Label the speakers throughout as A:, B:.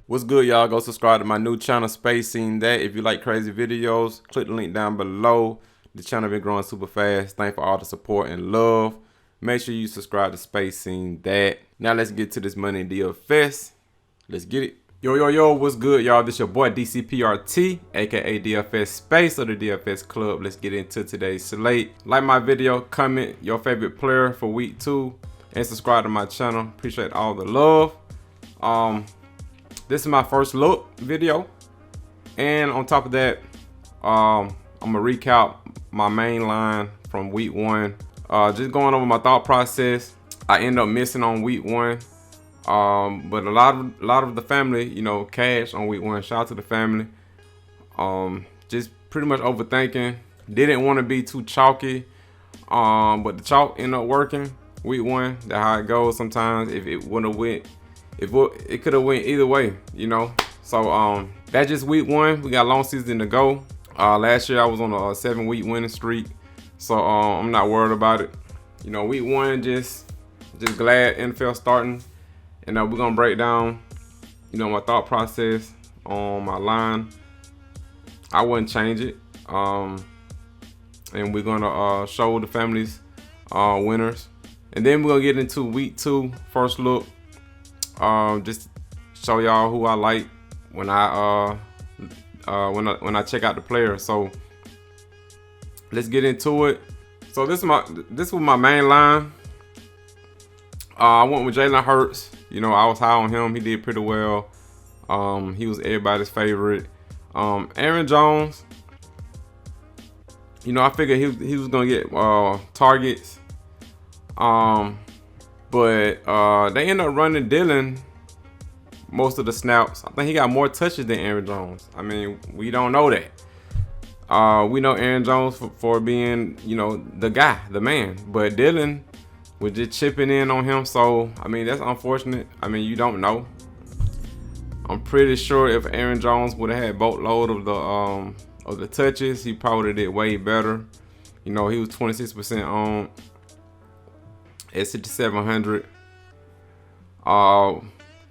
A: What's good, y'all? Go subscribe to my new channel, Spacing That. If you like crazy videos, click the link down below. The channel been growing super fast. Thanks for all the support and love. Make sure you subscribe to Spacing That. Now let's get to this money in DFS. Let's get it. Yo, what's good, y'all? This your boy DCPRT, aka DFS Space or the DFS Club. Let's get into today's slate. Like my video, comment your favorite player for week 2, and subscribe to my channel. Appreciate all the love. This is my first look video, and on top of that, I'm gonna recap my main line from week 1. Just going over my thought process. I end up missing on week 1, but a lot of the family, you know, cashed on week 1. Shout out to the family. Just pretty much overthinking. Didn't want to be too chalky, but the chalk ended up working week 1. That's how it goes sometimes. If it would have went. It could have went either way, you know. So that's just week 1. We got a long season to go. Last year I was on a 7-week winning streak, so I'm not worried about it. You know, week 1 just glad NFL starting, and we're gonna break down, you know, my thought process on my line. I wouldn't change it, and we're gonna show the families winners, and then we're gonna get into week 2 first look. Just show y'all who I like when I check out the player. So let's get into it. So this was my main line. I went with Jalen Hurts. You know, I was high on him. He did pretty well. He was everybody's favorite. Aaron Jones. You know, I figured he was gonna get targets. But they end up running Dylan most of the snaps. I think he got more touches than Aaron Jones. I mean, we don't know that. We know Aaron Jones for being, you know, the guy, the man. But Dylan was just chipping in on him. So, I mean, that's unfortunate. I mean, you don't know. I'm pretty sure if Aaron Jones would have had boatload of the touches, he probably did way better. You know, he was 26% on at 6,700.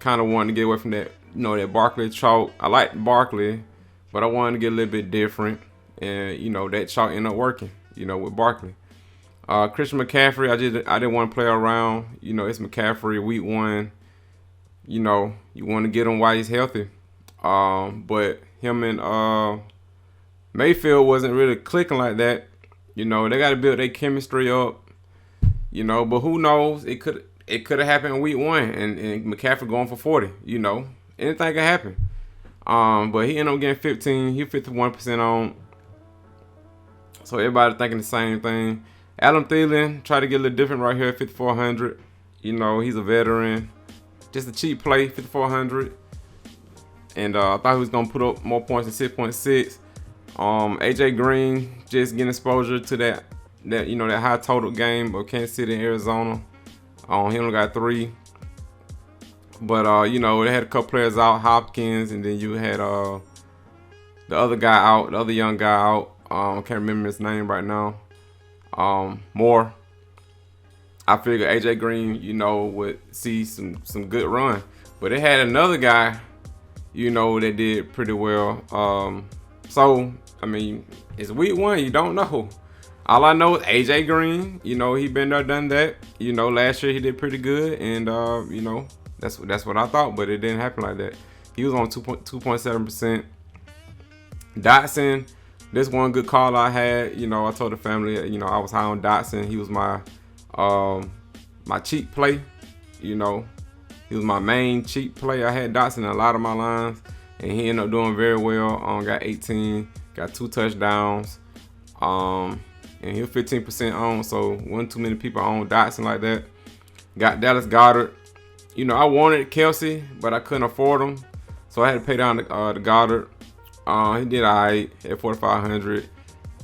A: Kind of wanted to get away from that, you know, that Barkley chalk. I like Barkley, but I wanted to get a little bit different, and you know, that chalk ended up working, you know, with Barkley. Christian McCaffrey, I didn't want to play around. You know, it's McCaffrey week 1. You know, you want to get him while he's healthy. But him and Mayfield wasn't really clicking like that. You know, they got to build their chemistry up. You know, but who knows? It could have happened in week 1 and McCaffrey going for 40. You know, anything could happen. But he ended up getting 15. He 51% on. So everybody thinking the same thing. Adam Thielen tried to get a little different right here at 5,400. You know, he's a veteran. Just a cheap play, 5,400. And I thought he was gonna put up more points than 6.6. AJ Green just getting exposure to that you know, that high total game of Kansas City and Arizona. He only got 3. But you know, they had a couple players out, Hopkins, and then you had the other guy out, the other young guy out. I can't remember his name right now. Moore. I figured AJ Green, you know, would see some good run. But they had another guy, you know, that did pretty well. So I mean, it's week 1, you don't know. All I know is AJ Green, you know, he been there, done that. You know, last year he did pretty good, and you know, that's what I thought, but it didn't happen like that. He was on 2.7%. Dotson, this one good call I had. You know, I told the family, you know, I was high on Dotson. He was my my cheap play. You know, he was my main cheap play. I had Dotson in a lot of my lines, and he ended up doing very well. Got 18, got 2 touchdowns. And he was 15% on, so wasn't too many people on Dotson like that. Got Dallas Goedert. You know, I wanted Kelsey, but I couldn't afford him, so I had to pay down the Goddard. He did alright at 4,500.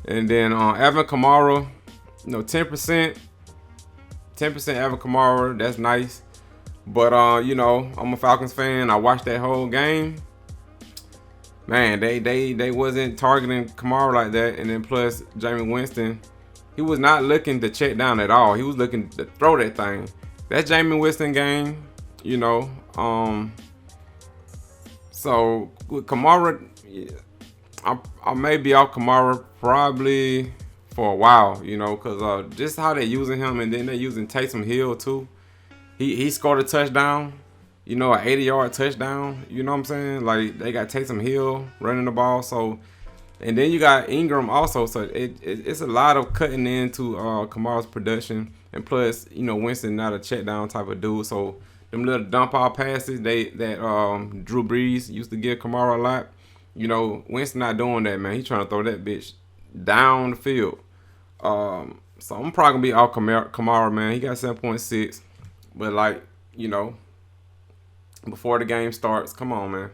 A: And then Alvin Kamara, you know, 10%. 10% Alvin Kamara, that's nice. But you know, I'm a Falcons fan. I watched that whole game. Man, they wasn't targeting Kamara like that, and then plus Jameis Winston, he was not looking to check down at all. He was looking to throw that thing. That Jameis Winston game, you know, So with Kamara, yeah, I may be off Kamara probably for a while, you know, because just how they using him, and then they using Taysom Hill too. He scored a touchdown, you know, an 80-yard touchdown. You know what I'm saying? Like they got Taysom Hill running the ball, so. And then you got Ingram also, so it's a lot of cutting into Kamara's production, and plus, you know, Winston not a check down type of dude, so them little dump off passes that Drew Brees used to give Kamara a lot, you know, Winston not doing that, man. He trying to throw that bitch down the field. So I'm probably gonna be off Kamara, man. He got 7.6, but like, you know, before the game starts, come on, man.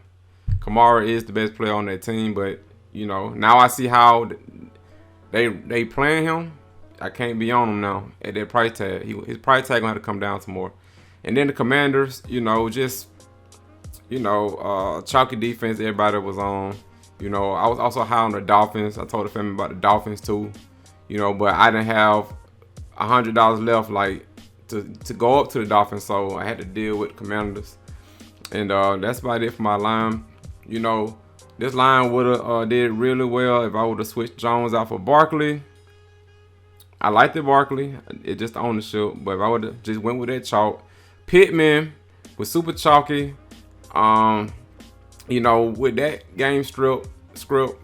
A: Kamara is the best player on that team, but you know, now I see how they playing him. I can't be on him now at that price tag. His price tag gonna have to come down some more. And then the Commanders, you know, just chalky defense. Everybody was on. You know, I was also high on the Dolphins. I told the family about the Dolphins too. You know, but I didn't have $100 left, like to go up to the Dolphins, so I had to deal with Commanders. And that's about it for my line. You know. This line would have did really well if I would have switched Jones out for Barkley. I liked the Barkley. It just the ownership. But if I would have just went with that chalk. Pittman was super chalky. You know, with that game script,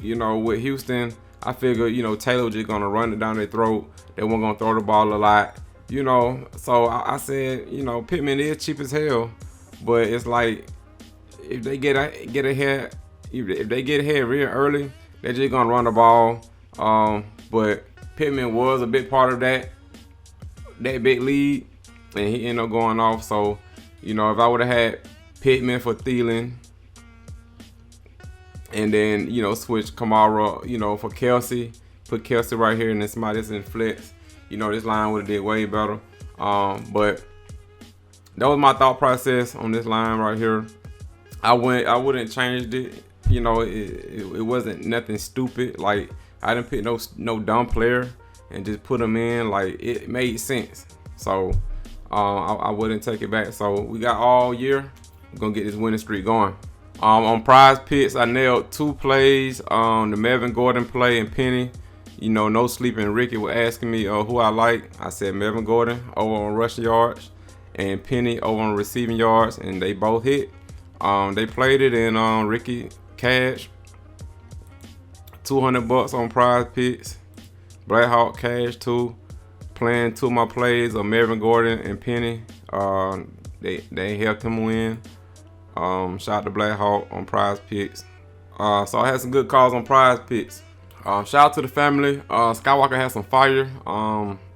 A: you know, with Houston, I figured, you know, Taylor was just going to run it down their throat. They weren't going to throw the ball a lot. You know, so I said, you know, Pittman is cheap as hell. But it's like, if they get ahead, if they get ahead real early, they're just gonna run the ball. But Pittman was a big part of that big lead, and he ended up going off. So, you know, if I would have had Pittman for Thielen, and then, you know, switch Kamara, you know, for Kelsey, put Kelsey right here, and then somebody that's in flex, you know, this line would have did way better. But that was my thought process on this line right here. I wouldn't change it. You know, it wasn't nothing stupid. Like, I didn't pick no dumb player and just put them in. Like, it made sense. So I wouldn't take it back. So we got all year. We're gonna get this winning streak going. On Prizepicks, I nailed 2 plays. The Melvin Gordon play and Penny. You know, no sleeping. Ricky was asking me who I like. I said Melvin Gordon over on rushing yards and Penny over on receiving yards, and they both hit. They played it in Ricky cash, $200 on Prizepicks. Blackhawk cash too. Playing 2 of my plays of Melvin Gordon and Penny. They helped him win. Shout out to Blackhawk on Prizepicks. So I had some good calls on Prizepicks. Shout out to the family. Skywalker had some fire.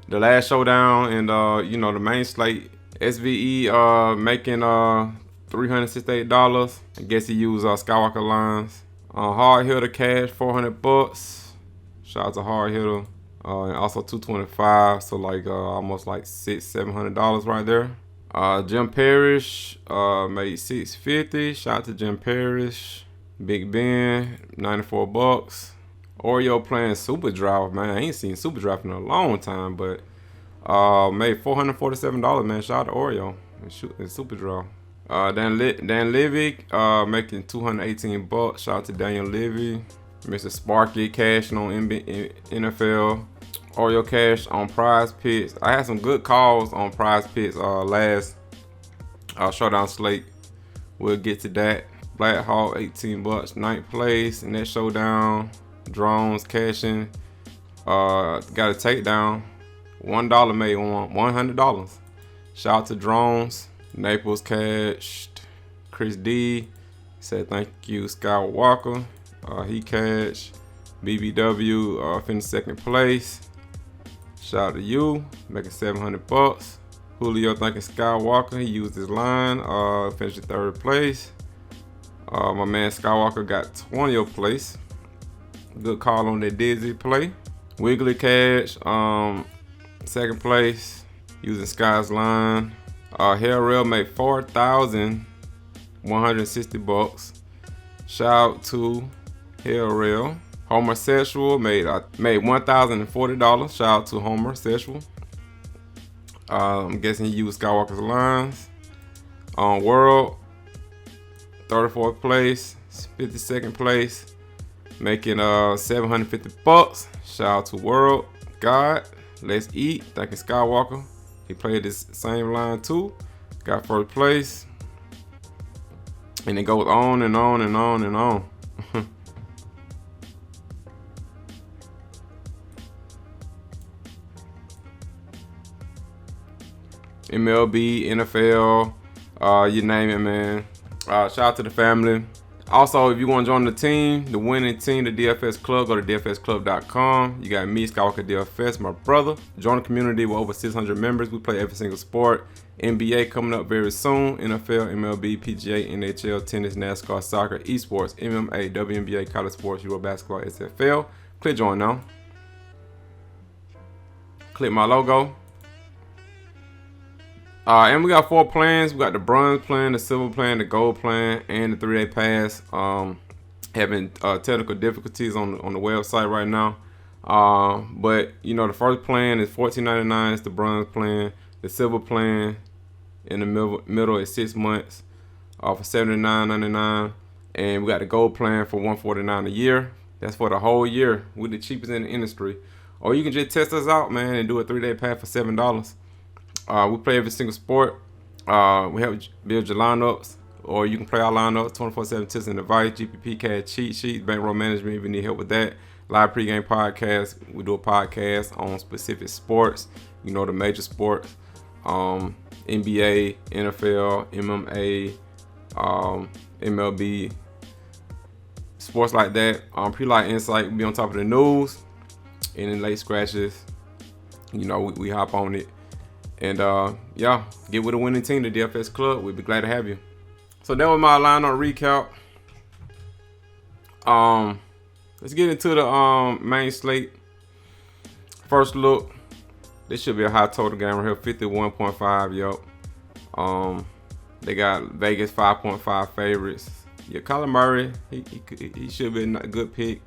A: The last showdown and you know, the main slate. SVE making $368. I guess he used Skywalker lines. Hard hitter cash, $400. Shout out to hard hitter. And also $225, so like almost like $600-700 right there. Jim Parrish made $650. Shout out to Jim Parrish. Big Ben, $94. Oreo playing Super Draft, man. I ain't seen Super Draft in a long time, but made $447, man. Shout out to Oreo and Super Draft. Dan Levy making $218. Shout out to Daniel Levy. Mr. Sparky cashing on NFL. Oreo cash on Prizepicks. I had some good calls on Prizepicks last showdown slate. We'll get to that. Blackhawk $18, 9th place in that showdown. Drones cashing. Got a takedown. $1 made $100. Shout out to Drones. Naples cashed. Chris D said thank you Skywalker. He cashed. BBW finished 2nd place. Shout out to you, making $700. Julio thanking Skywalker. He used his line. Finished in 3rd place. My man Skywalker got 20th place. Good call on that Dizzy play. Wiggly cash. 2nd place. Using Sky's line. Hell Rail made $4,160. Shout out to Hell Rail. Homer Sexual made $1,040. Shout out to Homer Sexual. I'm guessing he used Skywalker's lines. On World, 34th place. 52nd place, making $750. Shout out to World God. Let's Eat. Thank you, Skywalker. He played this same line too. Got first place. And it goes on and on and on and on. MLB, NFL, you name it, man. Shout out to the family. Also, if you want to join the team, the winning team, the DFS Club, go to dfsclub.com. You got me, Skywalker DFS, my brother. Join the community with over 600 members. We play every single sport. NBA coming up very soon. NFL, MLB, PGA, NHL, tennis, NASCAR, soccer, esports, MMA, WNBA, college sports, Euro basketball, SFL. Click join now. Click my logo. And we got 4 plans. We got the bronze plan, the silver plan, the gold plan, and the 3-day pass. Having technical difficulties on the website right now. But you know, the first plan is $14.99. It's the bronze plan. The silver plan in the middle is 6 months for $79.99. And we got the gold plan for $149 a year. That's for the whole year. We're the cheapest in the industry. Or you can just test us out, man, and do a 3-day pass for $7. We play every single sport. We help build your lineups, or you can play our lineups 24/7 tips and advice, GPP cash cheat sheets, bankroll management if you need help with that. Live pregame podcast. We do a podcast on specific sports, you know, the major sports, NBA, NFL, MMA, MLB, sports like that. Pre-light insight. We be on top of the news. Any late scratches, you know, we hop on it. And yeah, get with the winning team, the DFS Club. We'd be glad to have you. So that was my lineup recap. Let's get into the main slate. First look, this should be a high total game right here, 51.5. Yup. They got Vegas 5.5 favorites. Yeah, Kyler Murray, he should be a good pick.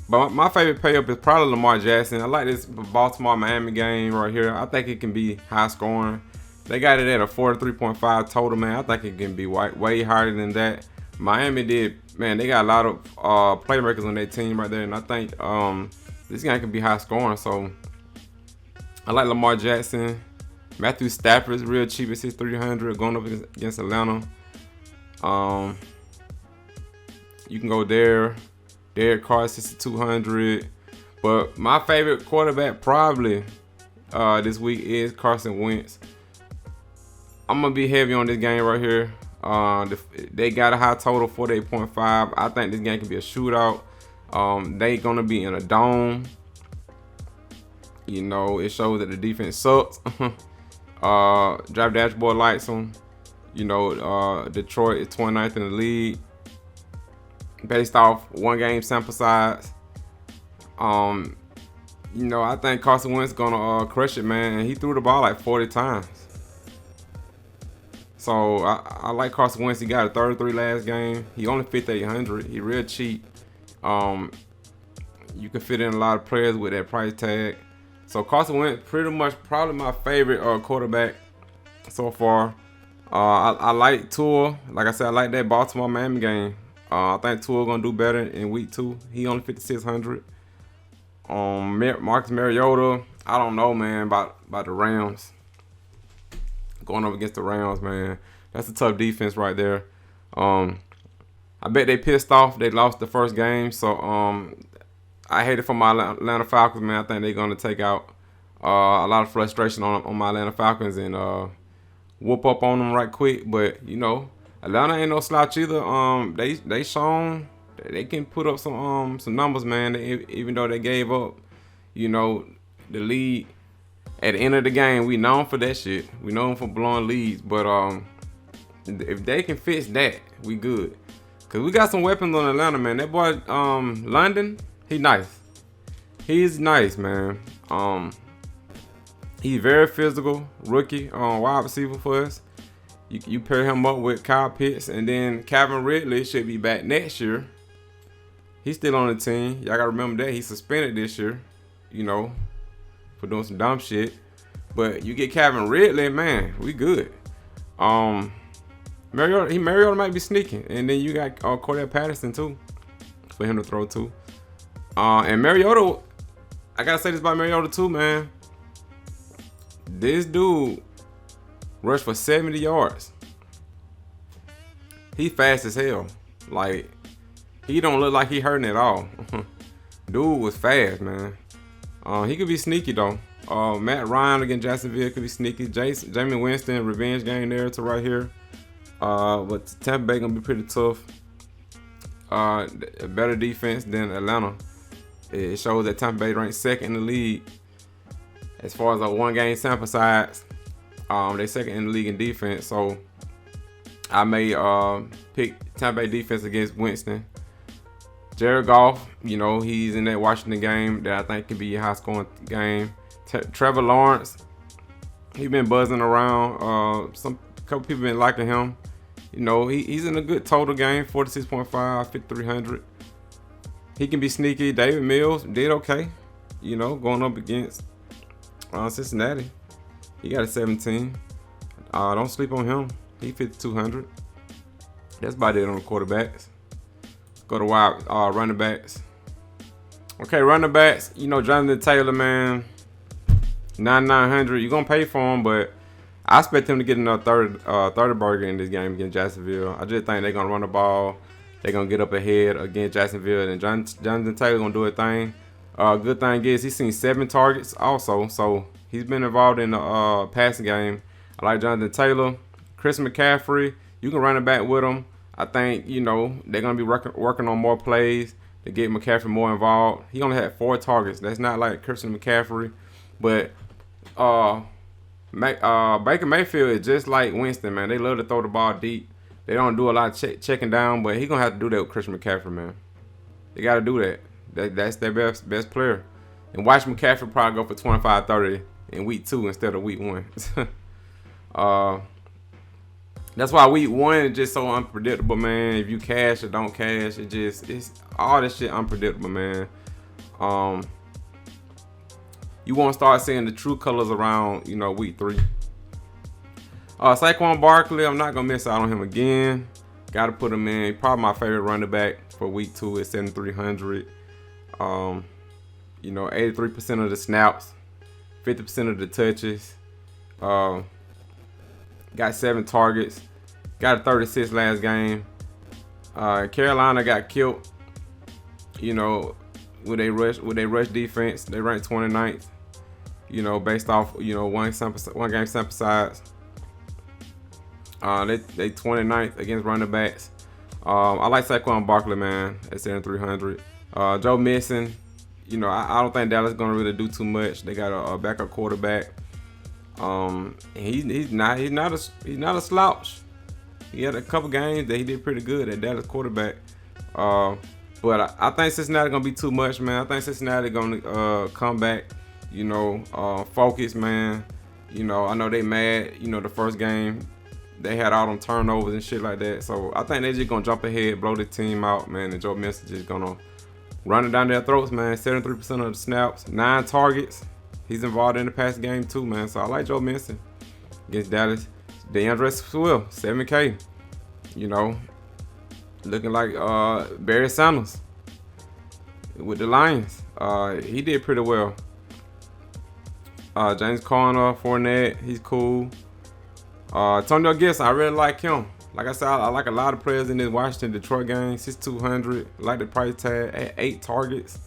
A: But my favorite pay up is probably Lamar Jackson. I like this Baltimore-Miami game right here. I think it can be high scoring. They got it at a 43.5 total, man. I think it can be way higher than that. Miami did, man, they got a lot of playmakers on their team right there. And I think this game can be high scoring. So I like Lamar Jackson. Matthew Stafford is real cheap at 6,300 going up against Atlanta. You can go there. Derek Carr 6,200. But my favorite quarterback probably this week is Carson Wentz. I'm going to be heavy on this game right here. They got a high total, 48.5. I think this game can be a shootout. They going to be in a dome. You know, it shows that the defense sucks. Drive dashboard lights them. You know, Detroit is 29th in the league. Based off one game sample size. You know, I think Carson Wentz gonna crush it, man. And he threw the ball like 40 times. So I like Carson Wentz. He got a 33 last game. He only 5,800. He real cheap. You can fit in a lot of players with that price tag. So Carson Wentz pretty much probably my favorite quarterback so far. I like Tua. Like I said, I like that Baltimore-Miami game. I think Tua gonna do better in week 2. He only 5,600. Marcus Mariota, I don't know, man, about the Rams. Going up against the Rams, man, that's a tough defense right there. I bet they pissed off. They lost the first game, so I hate it for my Atlanta Falcons, man. I think they're gonna take out a lot of frustration on my Atlanta Falcons and whoop up on them right quick. But you know, Atlanta ain't no slouch either. They shown they can put up some numbers, man. Even though they gave up, you know, the lead at the end of the game. We known for that shit. We known for blowing leads. But if they can fix that, we good. Cause we got some weapons on Atlanta, man. That boy London, he nice. He's nice, man. He's very physical, rookie wide receiver for us. You pair him up with Kyle Pitts, and then Calvin Ridley should be back next year. He's still on the team. Y'all gotta remember that he's suspended this year, you know, for doing some dumb shit. But you get Calvin Ridley, man, we good. Mariota might be sneaking, and then you got Cordell Patterson too for him to throw to. And Mariota, I gotta say this about Mariota too, man. This dude rushed for 70 yards. He fast as hell. Like, he don't look like he hurting at all. Dude was fast, man. He could be sneaky though. Matt Ryan against Jacksonville could be sneaky. Jameis Winston, revenge game there to right here. But Tampa Bay gonna be pretty tough. A better defense than Atlanta. It shows that Tampa Bay ranked second in the league as far as a one-game sample size. They second in the league in defense, so I may pick Tampa Bay defense against Winston. Jared Goff, you know, he's in that Washington game that I think can be a high-scoring game. Trevor Lawrence, he's been buzzing around. Couple people been liking him. You know, he's in a good total game, 46.5, 5,300. He can be sneaky. David Mills did okay, you know, going up against Cincinnati. He got a 17. Don't sleep on him. He 5,200. That's about it on the quarterbacks. Let's go to wide running backs. Okay, running backs. You know, Jonathan Taylor, man, 9,900. You're gonna pay for him, but I expect him to get another 30 burger in this game against Jacksonville. I just think they're gonna run the ball. They're gonna get up ahead against Jacksonville, and Jonathan Taylor gonna do a thing. Good thing is he's seen 7 targets also, so he's been involved in the passing game. I like Jonathan Taylor. Chris McCaffrey, you can run it back with him. I think, you know, they're going to be working on more plays to get McCaffrey more involved. He only had 4 targets. That's not like Christian McCaffrey. But Baker Mayfield is just like Winston, man. They love to throw the ball deep. They don't do a lot of checking down, but he's going to have to do that with Christian McCaffrey, man. They got to do that. That's their best player. And watch McCaffrey probably go for 25-30 in week 2 instead of week 1. That's why week 1 is just so unpredictable, man. If you cash or don't cash, it's all this shit unpredictable, man. You won't start seeing the true colors around, you know, week 3. Saquon Barkley, I'm not gonna miss out on him again. Got to put him in. Probably my favorite running back for week 2 is 7,300. You know, 83% of the snaps, 50% of the touches. Got 7 targets. Got a 36 last game. Carolina got killed. You know, with a rush defense. They ranked 29th. You know, based off, you know, one game sample size. They 29th against running backs. I like Saquon Barkley, man, at 7,300. Joe Mixon, you know, I don't think Dallas is gonna really do too much. They got a backup quarterback. He's not a slouch. He had a couple games that he did pretty good at Dallas quarterback. But I think Cincinnati gonna be too much, man. I think Cincinnati gonna come back, you know, focus, man. You know, I know they mad, you know, the first game they had all them turnovers and shit like that. So I think they just gonna jump ahead, blow the team out, man. And Joe Mixon just gonna run it down their throats, man. 73% of the snaps, 9 targets. He's involved in the pass game too, man. So I like Joe Mixon against Dallas. DeAndre Swift, 7K. You know, looking like Barry Sanders with the Lions. He did pretty well. James Conner, Fournette, he's cool. Antonio Gibson, I really like him. Like I said, I like a lot of players in this Washington-Detroit game. 6,200. Like the price tag at 8 targets.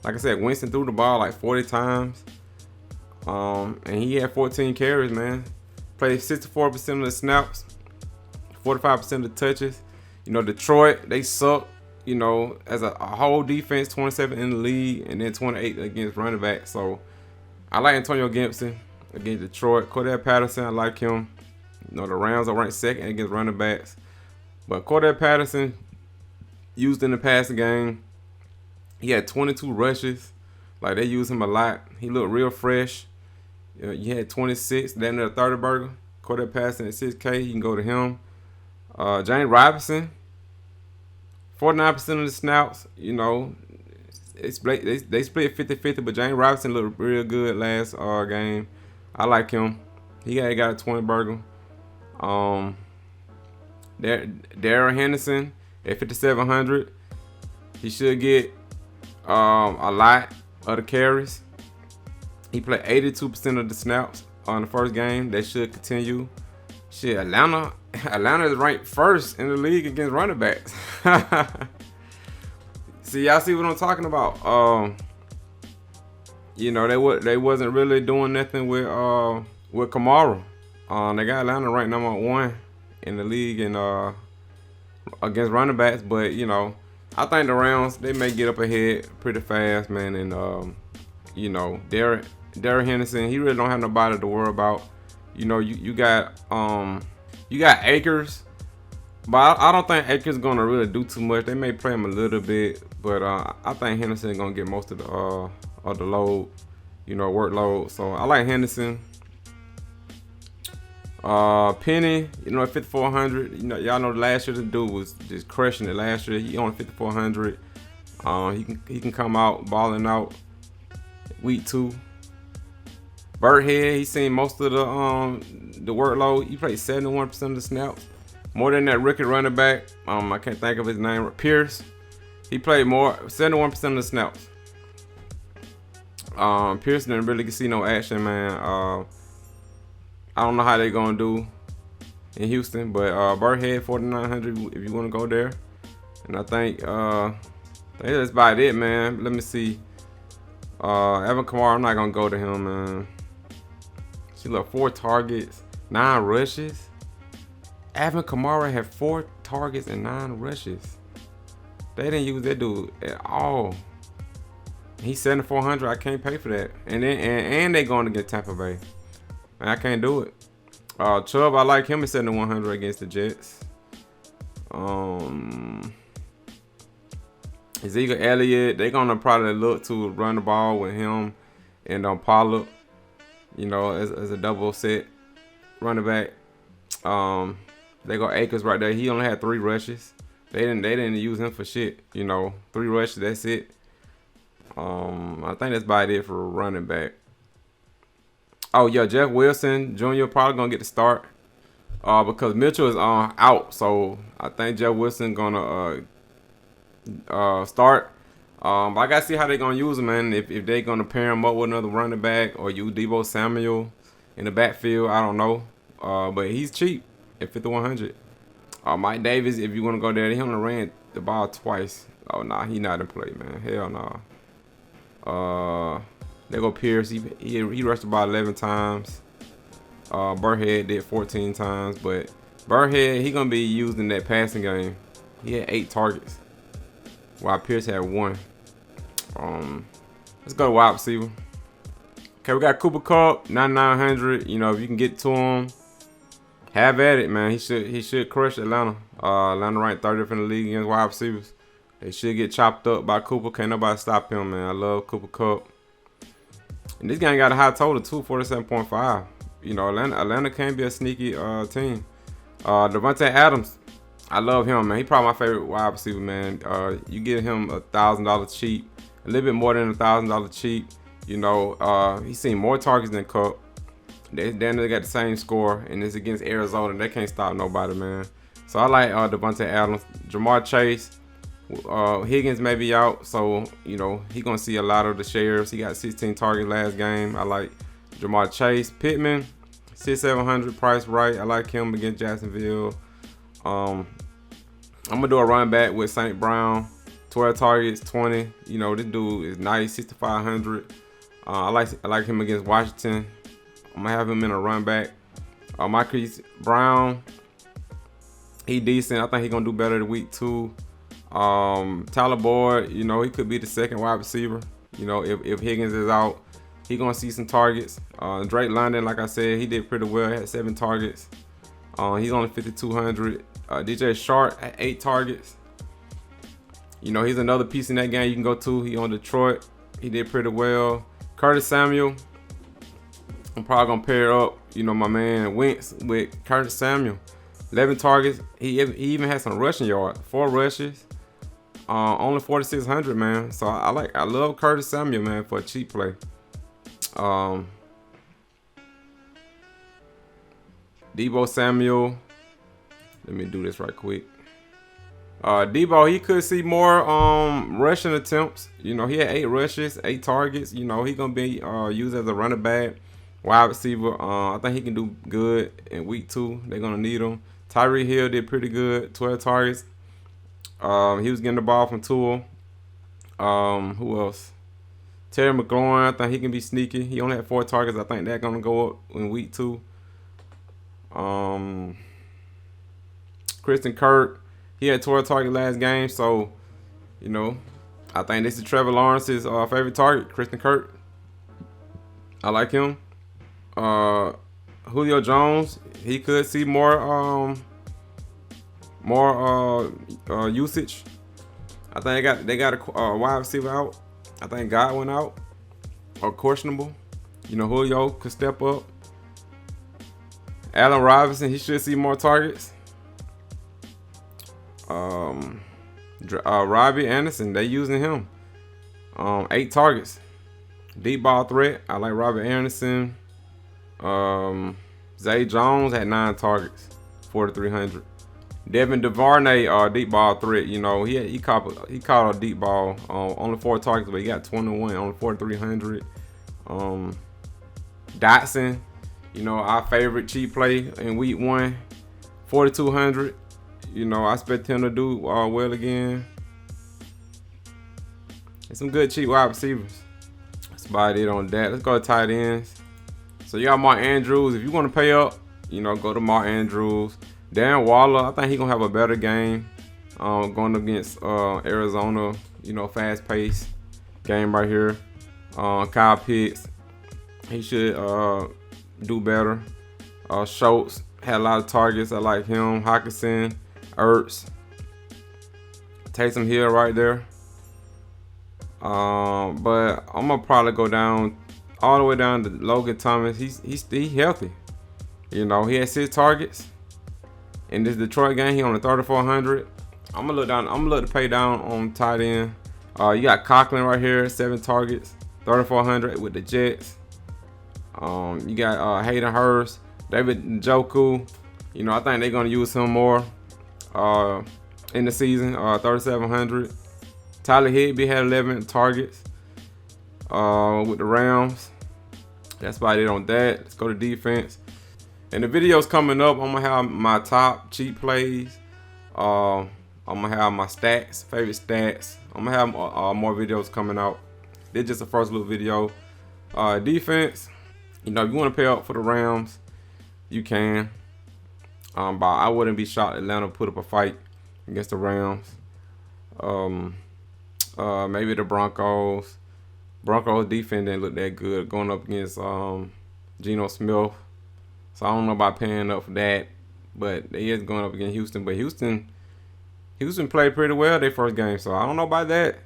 A: Like I said, Winston threw the ball like 40 times. And he had 14 carries, man. Played 64% of the snaps, 45% of the touches. You know, Detroit, they suck. You know, as a whole defense, 27 in the league, and then 28 against running back. So I like Antonio Gibson against Detroit. Cordell Patterson, I like him. You know, the Rams are ranked 2nd against running backs. But Cordell Patterson, used in the passing game. He had 22 rushes. Like, they use him a lot. He looked real fresh. You had 26, then a 30 burger. Cordell Patterson at 6K. You can go to him. James Robinson, 49% of the snaps. You know, they split 50-50, but James Robinson looked real good last game. I like him. He got a 20 burger. Darrell Henderson at 5,700. He should get a lot of the carries. He played 82% of the snaps on the first game. That should continue. Shit, Atlanta is ranked first in the league against running backs. See, y'all see what I'm talking about? You know, they wasn't really doing nothing with Kamara. They got Atlanta ranked number 1 in the league and against running backs, but you know, I think the Rams, they may get up ahead pretty fast, man. And you know, Darrell Henderson, he really don't have nobody to worry about. You know, you got Akers, but I don't think Akers gonna really do too much. They may play him a little bit, but I think Henderson gonna get most of the load, you know, workload. So I like Henderson. Penny, you know, at 5,400. You know, y'all know last year the dude was just crushing it. Last year he only 5,400. He can come out balling out week 2. Burkhead, he's seen most of the workload. He played 71% of the snaps, more than that rookie running back. I can't think of his name. Pierce, he played more, 71% of the snaps. Pierce didn't really see no action, man. I don't know how they gonna do in Houston, but Burkhead 4,900 if you want to go there. And I think that's about it, man. Let me see. Evan Kamara, I'm not gonna go to him, man. She look 4 targets, 9 rushes. Evan Kamara had 4 targets and 9 rushes. They didn't use that dude at all. He's 7,400. I can't pay for that. And then and they going to get Tampa Bay. Man, I can't do it. Chubb, I like him at 7,100 against the Jets. Ezekiel Elliott, they're gonna probably look to run the ball with him and Pollard. You know, as a double set running back. They got Akers right there. He only had 3 rushes. They didn't use him for shit. You know, 3 rushes, that's it. I think that's about it for a running back. Oh yeah, Jeff Wilson Jr. probably gonna get the start. Because Mitchell is out. So I think Jeff Wilson gonna start. I gotta see how they gonna use him, man. If they gonna pair him up with another running back or use Deebo Samuel in the backfield, I don't know. But he's cheap at 5,100. Mike Davis, if you wanna go there, he only ran the ball twice. Oh nah, he not in play, man. Hell nah. They go Pierce. He rushed the ball 11 times. Burkhead did 14 times, but Burkhead, he gonna be used in that passing game. He had 8 targets, while Pierce had 1. Let's go to wide receiver. Okay, we got Cooper Kupp, 9,900. You know, if you can get to him, have at it, man. He should crush Atlanta. Atlanta ranked 30th in the league against wide receivers. They should get chopped up by Cooper. Can't nobody stop him, man. I love Cooper Kupp. And this game got a high total too, 47.5. You know, Atlanta can be a sneaky team. Devontae Adams, I love him, man. He probably my favorite wide receiver, man. You get him $1,000 cheap, a little bit more than $1,000 cheap. You know, he's seen more targets than Kupp. They got the same score, and it's against Arizona. They can't stop nobody, man. So I like Devontae Adams. Jamar Chase, Higgins may be out, so you know he gonna see a lot of the shares. He got 16 targets last game. I like Jamar Chase. Pittman, 6,700, price right. I like him against Jacksonville. I'm gonna do a running back with St. Brown, 12 targets, 20. You know, this dude is nice, 6,500. I like him against Washington. I'm gonna have him in a run back. Marquise Brown, he decent. I think he gonna do better the week 2. Tyler Boyd, you know, he could be the second wide receiver. You know, if Higgins is out, he gonna see some targets. Drake London, like I said, he did pretty well. He had 7 targets. He's only 5,200. DJ Shark had 8 targets. You know, he's another piece in that game you can go to. He on Detroit. He did pretty well. Curtis Samuel, I'm probably gonna pair up, you know, my man Wentz with Curtis Samuel. 11 targets. He even had some rushing yards. 4 rushes. Only 4,600, man. So I love Curtis Samuel, man, for a cheap play. Deebo Samuel, Let me do this right quick. Debo, he could see more rushing attempts. You know, he had 8 rushes, 8 targets. You know, he gonna be used as a running back, wide receiver. I think he can do good in week 2. They're gonna need him. Tyreek Hill did pretty good, 12 targets. He was getting the ball from Tua. Who else? Terry McLaurin, I think he can be sneaky. He only had 4 targets. I think that's gonna go up in week 2. Kristen Kirk, he had 12 targets last game, so you know, I think this is Trevor Lawrence's favorite target, Kristen Kirk. I like him. Julio Jones, he could see more usage. I think they got a wide receiver out. I think Godwin out or questionable. You know, Julio could step up. Allen Robinson, he should see more targets. Robbie Anderson, they using him. 8 targets. Deep ball threat. I like Robbie Anderson. Zay Jones had 9 targets, 4,300. Devin DuVernay, deep ball threat. You know, he caught a deep ball. Only 4 targets, but he got 21, only 4,300. Dotson, you know, our favorite cheap play in week 1, 4,200. You know, I expect him to do well again. And some good cheap wide receivers. That's about it on that. Let's go to tight ends. So you got Mark Andrews. If you want to pay up, you know, go to Mark Andrews. Darren Waller, I think he's going to have a better game going against Arizona. You know, fast-paced game right here. Kyle Pitts, he should do better. Schultz had a lot of targets. I like him. Hockenson, Ertz. Taysom Hill right there. But I'm going to probably go down all the way down to Logan Thomas. He's healthy. You know, he had 6 targets. In this Detroit game, he on the 3,400. I'm gonna look to pay down on tight end. You got Conklin right here, 7 targets, 3,400 with the Jets. You got Hayden Hurst, David Njoku. You know, I think they're gonna use him more in the season. 3,700. Tyler Higbee had 11 targets with the Rams. That's about it on that. Let's go to defense. And the videos coming up, I'm gonna have my top cheap plays. I'm gonna have my stats, favorite stats. I'm gonna have more videos coming out. This is just the first little video. Defense, you know, if you want to pay up for the Rams, you can. But I wouldn't be shocked Atlanta put up a fight against the Rams. Maybe the Broncos. Broncos defense didn't look that good going up against Geno Smith. So I don't know about paying up for that, but they is going up against Houston. But Houston played pretty well their first game, so I don't know about that.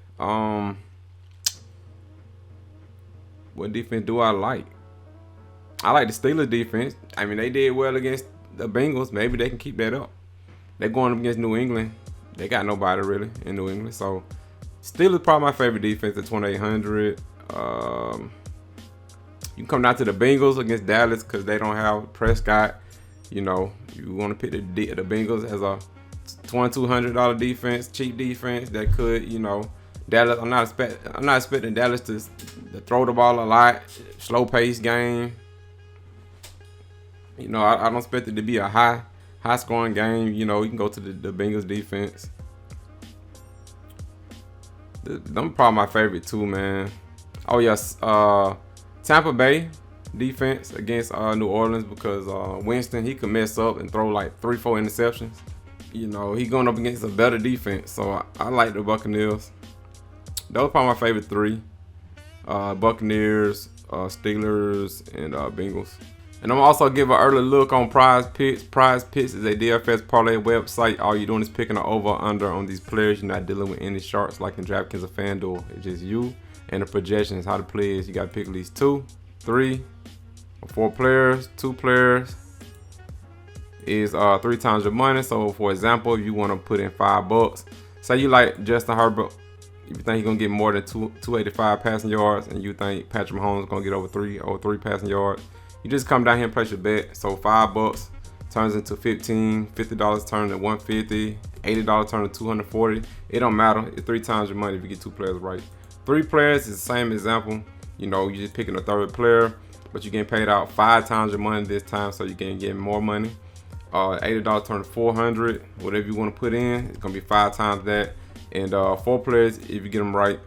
A: What defense do I like? I like the Steelers defense. I mean, they did well against the Bengals. Maybe they can keep that up. They're going up against New England. They got nobody really in New England, so Steelers probably my favorite defense at 2,800. You can come down to the Bengals against Dallas because they don't have Prescott. You know, you want to pick the Bengals as a $2,200 defense, cheap defense that could, you know, Dallas. I'm not expecting Dallas to throw the ball a lot, slow paced game. You know, I don't expect it to be a high scoring game. You know, you can go to the Bengals defense. Them probably my favorite too, man. Oh yes, Tampa Bay defense against New Orleans because Winston, he could mess up and throw like 3-4 interceptions. You know, he going up against a better defense, so I like the Buccaneers. Those are probably my favorite 3. Buccaneers, Steelers, and Bengals. And I'm also give an early look on Prizepicks. Prizepicks is a DFS parlay website. All you're doing is picking an over or under on these players. You're not dealing with any sharks like in DraftKings or Fanduel. It's just you and the projections. How to play is you got to pick at least 2, 3, or 4 players. 2 players is 3 times your money. So for example, if you want to put in $5, say you like Justin Herbert, if you think he's gonna get more than 285 passing yards, and you think Patrick Mahomes is gonna get over 3 passing yards, you just come down here and place your bet. So $5 turns into $15, $50 turns into $150, $80 turns to $240. It don't matter. It's 3 times your money if you get 2 players right. 3 players is the same example. You know, you're just picking a 3rd player, but you're getting paid out 5 times your money this time, so you're getting more money. $80 turn to $400. Whatever you want to put in, it's gonna be 5 times that. And 4 players, if you get them right,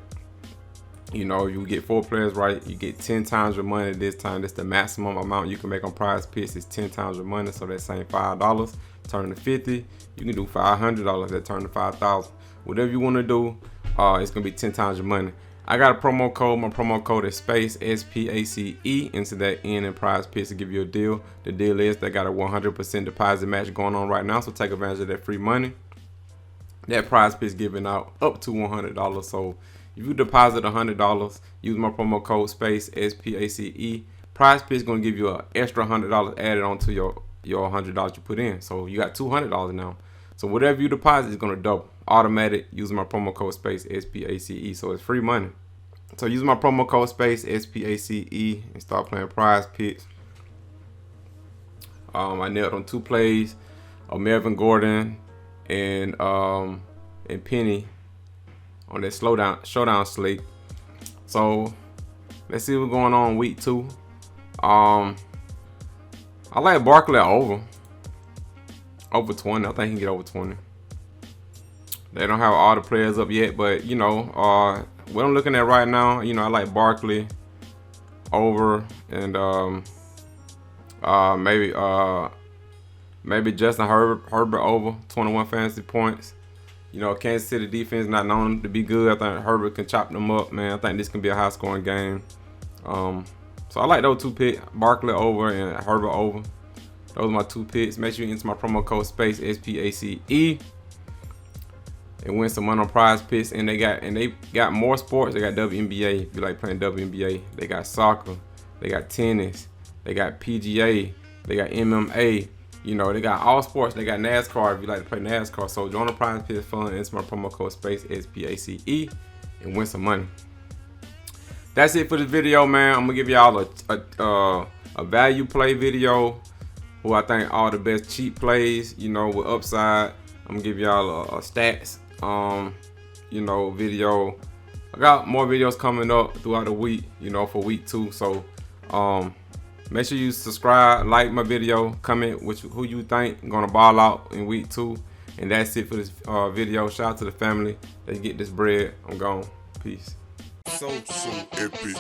A: you know, you get 4 players right, you get 10 times your money this time. That's the maximum amount you can make on Prizepicks is 10 times your money. So that same $5 turn to $50. You can do $500 that turn to $5,000. Whatever you want to do, it's gonna be 10 times your money. I got a promo code. My promo code is SPACE SPACE. Into that N in Prizepicks to give you a deal. The deal is they got a 100% deposit match going on right now, so take advantage of that free money. That Prizepicks giving out up to $100. So if you deposit $100, use my promo code SPACE SPACE. Prizepicks gonna give you an extra $100 added onto your $100 you put in. So you got $200 now. So whatever you deposit is gonna double. Automatic using my promo code SPACE SPACE. So it's free money. So use my promo code SPACE SPACE and start playing Prizepicks. I nailed on 2 plays of Melvin Gordon and Penny on that showdown slate. So let's see what's going on week 2. I like Barkley over 20. I think he can get over 20. They don't have all the players up yet, but you know, what I'm looking at right now, you know, I like Barkley over, and maybe Justin Herbert over 21 fantasy points. You know, Kansas City defense not known to be good. I think Herbert can chop them up, man. I think this can be a high-scoring game. So I like those 2 picks, Barkley over and Herbert over. Those are my 2 picks. Make sure you enter my promo code SPACE SPACE and win some money on Prizepicks. And they got more sports. They got WNBA. If you like playing WNBA, they got soccer, they got tennis, they got PGA, they got MMA. You know, they got all sports. They got NASCAR if you like to play NASCAR. So join the Prizepicks fund and enter my promo code SPACE SPACE and win some money. That's it for this video, man. I'm gonna give y'all a value play video, who I think all the best cheap plays, you know, with upside. I'm gonna give y'all a stats, you know, video. I got more videos coming up throughout the week, you know, for week 2. So make sure you subscribe, like my video, comment who you think gonna ball out in week 2. And that's it for this video. Shout out to the family. Let's get this bread. I'm gone. Peace.
B: So epic.